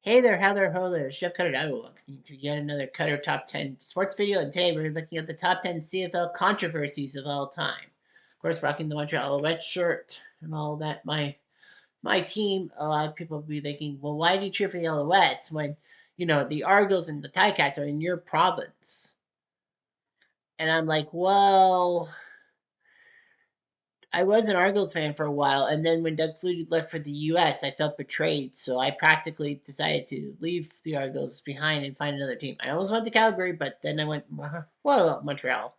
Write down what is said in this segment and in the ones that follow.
Hey there, how there, ho there, Chef Cutter. I will welcome you to yet another Cutter Top 10 sports video, and today we're looking at the top 10 CFL controversies of all time. Of course, rocking the Montreal Alouettes shirt and all that. My team, a lot of people will be thinking, well, why do you cheer for the Alouettes when, the Argos and the Ticats are in your province? And I'm like, well, I was an Argos fan for a while, and then when Doug Flutie left for the U.S., I felt betrayed. So I practically decided to leave the Argos behind and find another team. I almost went to Calgary, but then I went, what about Montreal?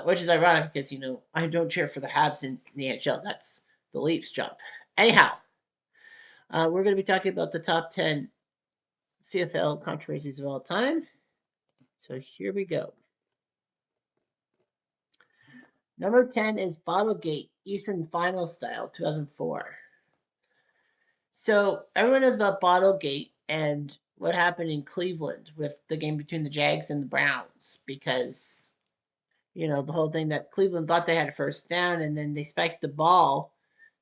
Which is ironic because, I don't cheer for the Habs in the NHL. That's the Leafs' job. Anyhow, we're going to be talking about the top 10 CFL controversies of all time. So here we go. Number 10 is Bottlegate, Eastern Final Style, 2004. So everyone knows about Bottlegate and what happened in Cleveland with the game between the Jags and the Browns because, the whole thing that Cleveland thought they had a first down and then they spiked the ball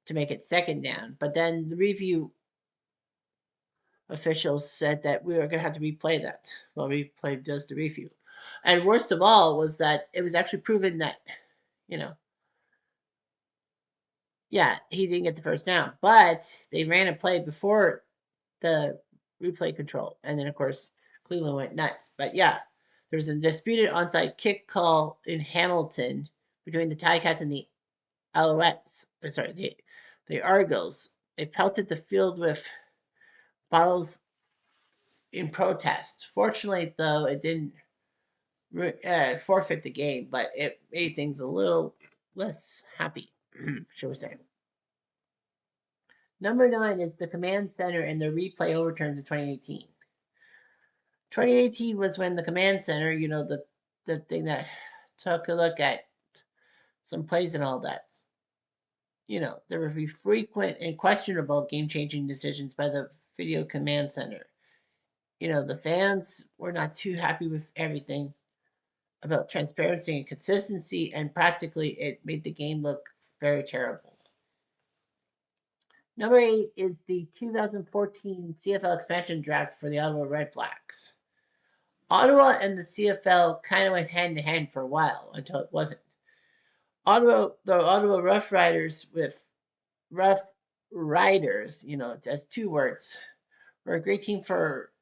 to make it second down. But then the review officials said that we were going to have to replay that. Well, replay does the review. And worst of all was that it was actually proven that, you know, yeah, he didn't get the first down, but they ran a play before the replay control. And then, of course, Cleveland went nuts. But yeah, there's a disputed onside kick call in Hamilton between the Ticats and the Alouettes. Sorry, the Argos. They pelted the field with bottles in protest. Fortunately, though, it didn't forfeit the game, but it made things a little less happy, shall we say. Number 9 is the Command Center and the replay overturns of 2018. 2018 was when the Command Center, the thing that took a look at some plays and all that. There would be frequent and questionable game-changing decisions by the Video Command Center. The fans were not too happy with everything about transparency and consistency, and practically it made the game look very terrible. Number 8 is the 2014 CFL expansion draft for the Ottawa Red Blacks. Ottawa and the CFL kind of went hand in hand for a while until it wasn't. The Ottawa Rough Riders Rough Riders, as two words, were a great team for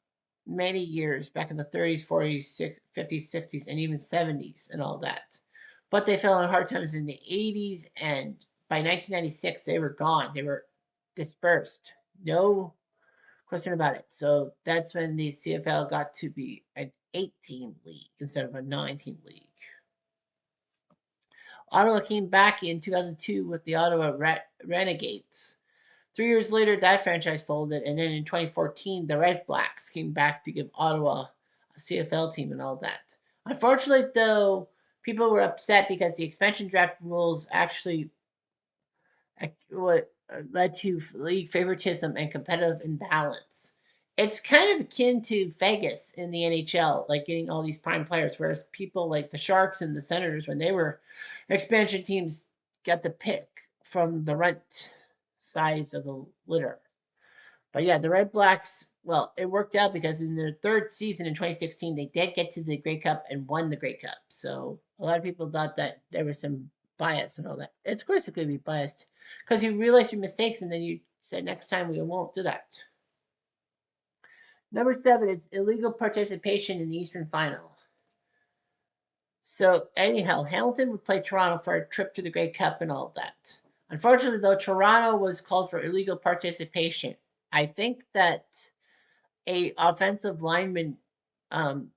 many years back in the 30s, 40s, 50s, 60s, and even 70s and all that. But they fell on hard times in the 80s, and by 1996, they were gone. They were dispersed. No question about it. So that's when the CFL got to be an 8-team league instead of a 9-team league. Ottawa came back in 2002 with the Ottawa Renegades. 3 years later, that franchise folded, and then in 2014, the Red Blacks came back to give Ottawa a CFL team and all that. Unfortunately, though, people were upset because the expansion draft rules actually led to league favoritism and competitive imbalance. It's kind of akin to Vegas in the NHL, like getting all these prime players, whereas people like the Sharks and the Senators, when they were expansion teams, got the pick from the rent size of the litter. But yeah, the Red Blacks, well, it worked out because in their third season in 2016, they did get to the Grey Cup and won the Grey Cup. So a lot of people thought that there was some bias and all that. It's, of course, it could be biased because you realize your mistakes and then you say, next time we won't do that. Number 7 is illegal participation in the Eastern Final. So anyhow, Hamilton would play Toronto for a trip to the Grey Cup and all that. Unfortunately, though, Toronto was called for illegal participation. I think that a offensive lineman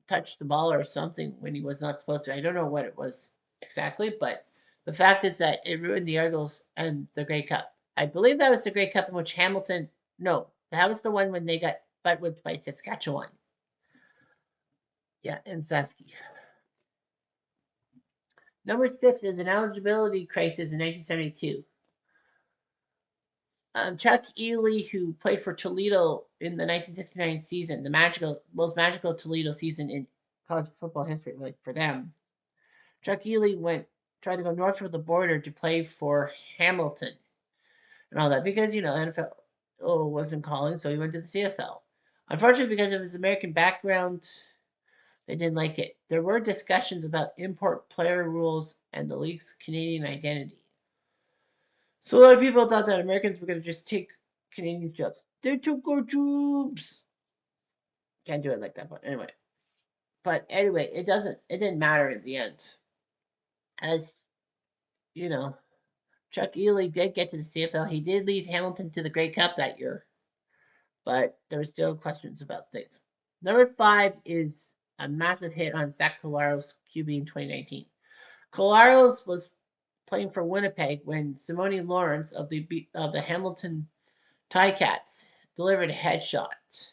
touched the ball or something when he was not supposed to. I don't know what it was exactly, but the fact is that it ruined the Argos and the Grey Cup. I believe that was the Grey Cup in which Hamilton. No, that was the one when they got butt whipped by Saskatchewan. Yeah, in Sasky. Number 6 is an eligibility crisis in 1972. Chuck Ely, who played for Toledo in the 1969 season, the most magical Toledo season in college football history, like for them. Chuck Ely tried to go north of the border to play for Hamilton and all that because NFL wasn't calling, so he went to the CFL. Unfortunately, because of his American background, they didn't like it. There were discussions about import player rules and the league's Canadian identity. So a lot of people thought that Americans were going to just take Canadians' jobs. They took our jobs. Can't do it like that, but anyway. But anyway, it didn't matter in the end. As you know, Chuck Ely did get to the CFL. He did lead Hamilton to the Grey Cup that year, but there were still questions about things. Number 5 is a massive hit on Zach Collaros' QB in 2019. Collaros was playing for Winnipeg when Simone Lawrence of the Hamilton Ticats delivered a headshot.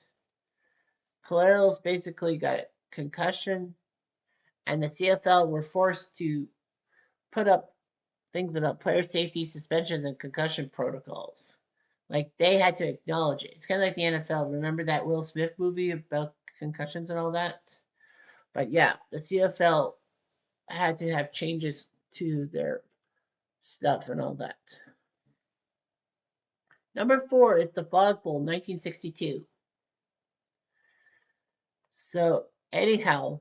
Collaros basically got a concussion, and the CFL were forced to put up things about player safety, suspensions, and concussion protocols. Like they had to acknowledge it. It's kind of like the NFL. Remember that Will Smith movie about concussions and all that? But yeah, the CFL had to have changes to their stuff and all that. Number 4 is the Fog Bowl 1962. So, anyhow,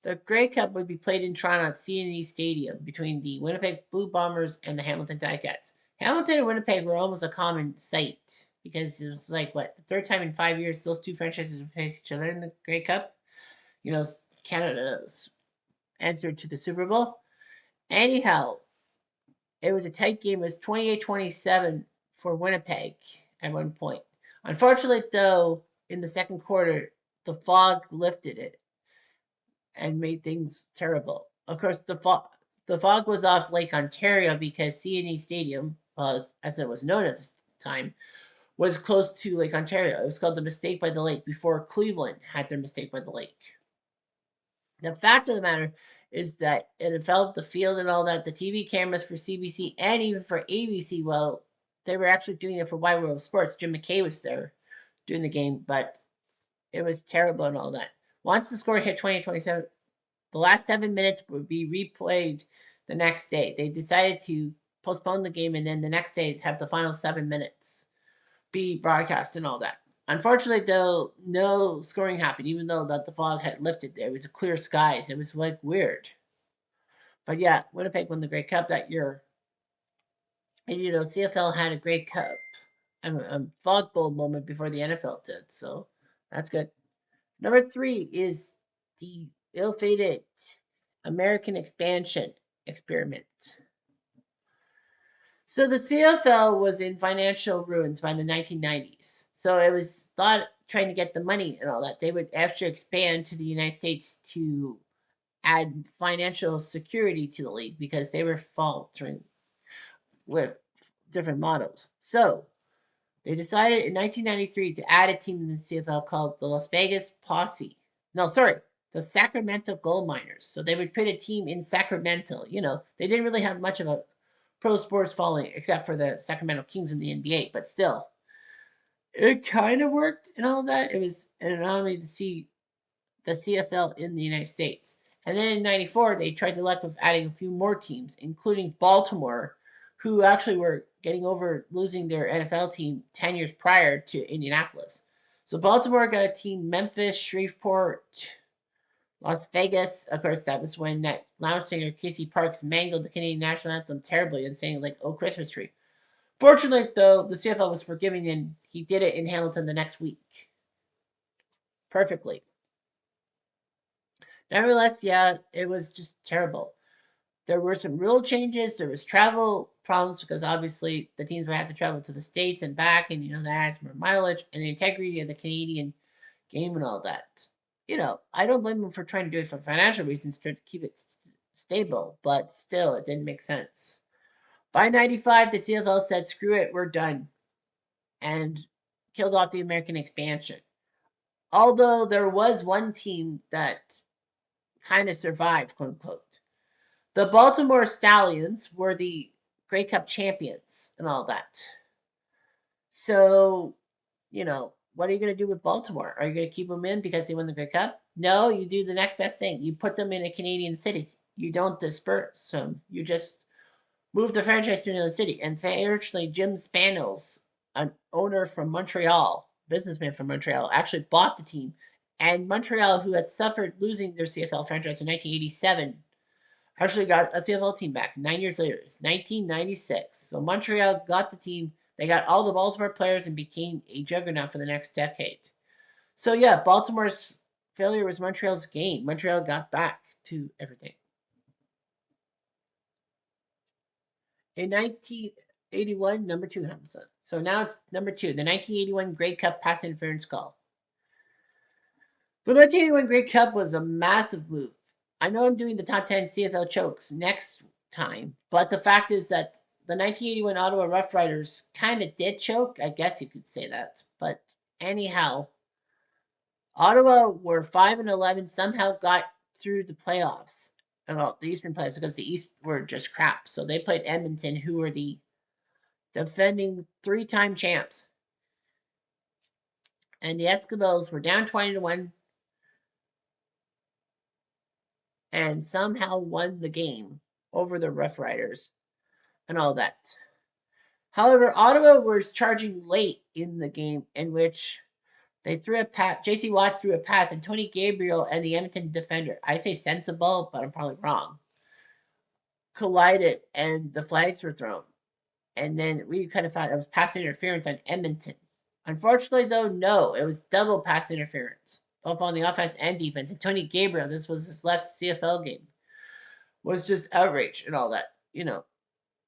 the Grey Cup would be played in Toronto at CNE Stadium between the Winnipeg Blue Bombers and the Hamilton Ticats. Hamilton and Winnipeg were almost a common sight because it was like, what, the third time in 5 years those two franchises would face each other in the Grey Cup? You know, Canada's answer to the Super Bowl. Anyhow, it was a tight game. It was 28-27 for Winnipeg at one point. Unfortunately, though, in the second quarter, the fog lifted it and made things terrible. Of course, the fog was off Lake Ontario because CNE Stadium, as it was known at the time, was close to Lake Ontario. It was called the Mistake by the Lake before Cleveland had their Mistake by the Lake. The fact of the matter is that it enveloped the field and all that. The TV cameras for CBC and even for ABC, well, they were actually doing it for Wide World of Sports. Jim McKay was there doing the game, but it was terrible and all that. Once the score hit 20-27, the last 7 minutes would be replayed the next day. They decided to postpone the game and then the next day have the final 7 minutes be broadcast and all that. Unfortunately, though, no scoring happened, even though that the fog had lifted. There was a clear skies. It was like weird. But yeah, Winnipeg won the Grey Cup that year. And CFL had a Grey Cup, a fog bowl moment before the NFL did. So that's good. Number 3 is the ill-fated American expansion experiment. So the CFL was in financial ruins by the 1990s. So it was thought trying to get the money and all that. They would actually expand to the United States to add financial security to the league because they were faltering with different models. So they decided in 1993 to add a team in the CFL called the Las Vegas Posse. No, sorry, the Sacramento Gold Miners. So they would put a team in Sacramento. They didn't really have much of a pro sports following except for the Sacramento Kings in the NBA, but still, it kind of worked and all that. It was an anomaly to see the CFL in the United States. And then in 94, they tried to luck with adding a few more teams, including Baltimore, who actually were getting over losing their NFL team 10 years prior to Indianapolis. So Baltimore got a team, Memphis, Shreveport, Las Vegas. Of course, that was when that lounge singer Casey Parks mangled the Canadian national anthem terribly and sang like "Oh Christmas Tree." Fortunately, though, the CFL was forgiving and he did it in Hamilton the next week. Perfectly. Nevertheless, yeah, it was just terrible. There were some rule changes. There was travel problems because obviously the teams would have to travel to the States and back, and that adds more mileage and the integrity of the Canadian game and all that. I don't blame them for trying to do it for financial reasons to keep it stable, but still, it didn't make sense. By 95, the CFL said, screw it, we're done, and killed off the American expansion. Although there was one team that kind of survived, quote unquote. The Baltimore Stallions were the Grey Cup champions and all that. So, what are you going to do with Baltimore? Are you going to keep them in because they won the Grey Cup? No, you do the next best thing. You put them in a Canadian city. You don't disperse them. You just move the franchise to another city. And fortunately, Jim Spaniels, an owner from Montreal, businessman from Montreal, actually bought the team. And Montreal, who had suffered losing their CFL franchise in 1987, actually got a CFL team back 9 years later. It's 1996. So Montreal got the team. They got all the Baltimore players and became a juggernaut for the next decade. So yeah, Baltimore's failure was Montreal's gain. Montreal got back to everything. In 1981, number two, Hamza. So now it's number two, the 1981 Grey Cup pass interference call. The 1981 Grey Cup was a massive move. I know I'm doing the top 10 CFL chokes next time, but the fact is that the 1981 Ottawa Rough Riders kind of did choke. I guess you could say that. But anyhow, Ottawa were 5-11, somehow got through the playoffs, the Eastern playoffs, because the East were just crap. So they played Edmonton, who were the defending three-time champs. And the Eskimos were down 20-1 and somehow won the game over the Rough Riders and all that. However, Ottawa was charging late in the game, in which they threw a pass. J.C. Watts threw a pass, and Tony Gabriel and the Edmonton defender, I say sensible, but I'm probably wrong, collided, and the flags were thrown. And then we kind of thought it was pass interference on Edmonton. Unfortunately, though, no, it was double pass interference, both on the offense and defense. And Tony Gabriel, this was his last CFL game, was just outraged and all that. You know,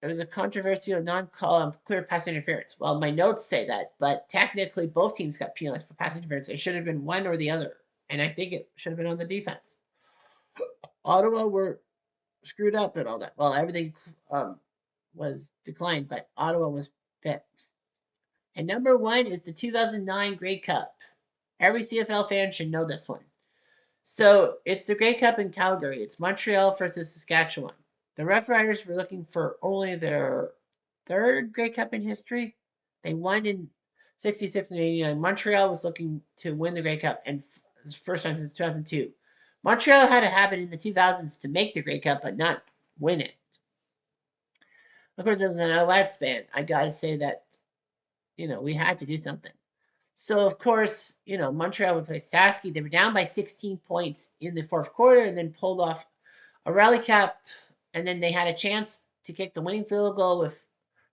it was a controversial non-call clear pass interference. Well, my notes say that, but technically both teams got penalized for pass interference. It should have been one or the other, and I think it should have been on the defense. Ottawa were screwed up and all that. Well, everything was declined, but Ottawa was bit. And number one is the 2009 Grey Cup. Every CFL fan should know this one. So it's the Grey Cup in Calgary. It's Montreal versus Saskatchewan. The Rough Riders were looking for only their third Grey Cup in history. They won in 66 and 89. Montreal was looking to win the Grey Cup, and first time since 2002. Montreal had a habit in the 2000s to make the Grey Cup, but not win it. Of course, as an Alouettes fan, I got to say that, we had to do something. So, of course, Montreal would play Saski. They were down by 16 points in the fourth quarter and then pulled off a rally cap. And then they had a chance to kick the winning field goal with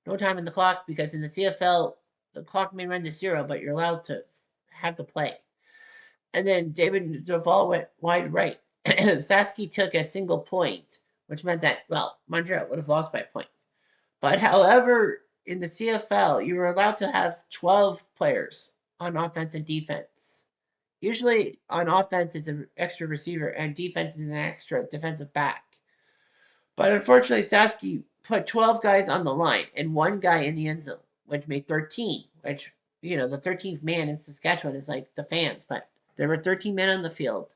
no time in the clock, because in the CFL, the clock may run to zero, but you're allowed to have the play. And then David Duvall went wide right. Saski took a single point, which meant that, Montreal would have lost by a point. But however, in the CFL, you were allowed to have 12 players on offense and defense. Usually on offense, it's an extra receiver, and defense is an extra defensive back. But unfortunately, Saski put 12 guys on the line and one guy in the end zone, which made 13, which, the 13th man in Saskatchewan is like the fans. But there were 13 men on the field.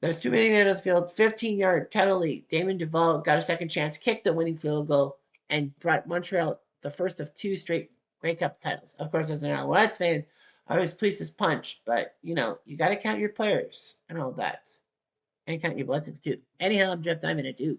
There's too many men on the field. 15-yard penalty. Damon Duvall got a second chance, kicked the winning field goal, and brought Montreal the first of two straight Grey Cup titles. Of course, as an Alouettes fan, I was pleased as punch, but, you got to count your players and all that. And count your blessings, too. Anyhow, I'm Jeff Diamond, a dude.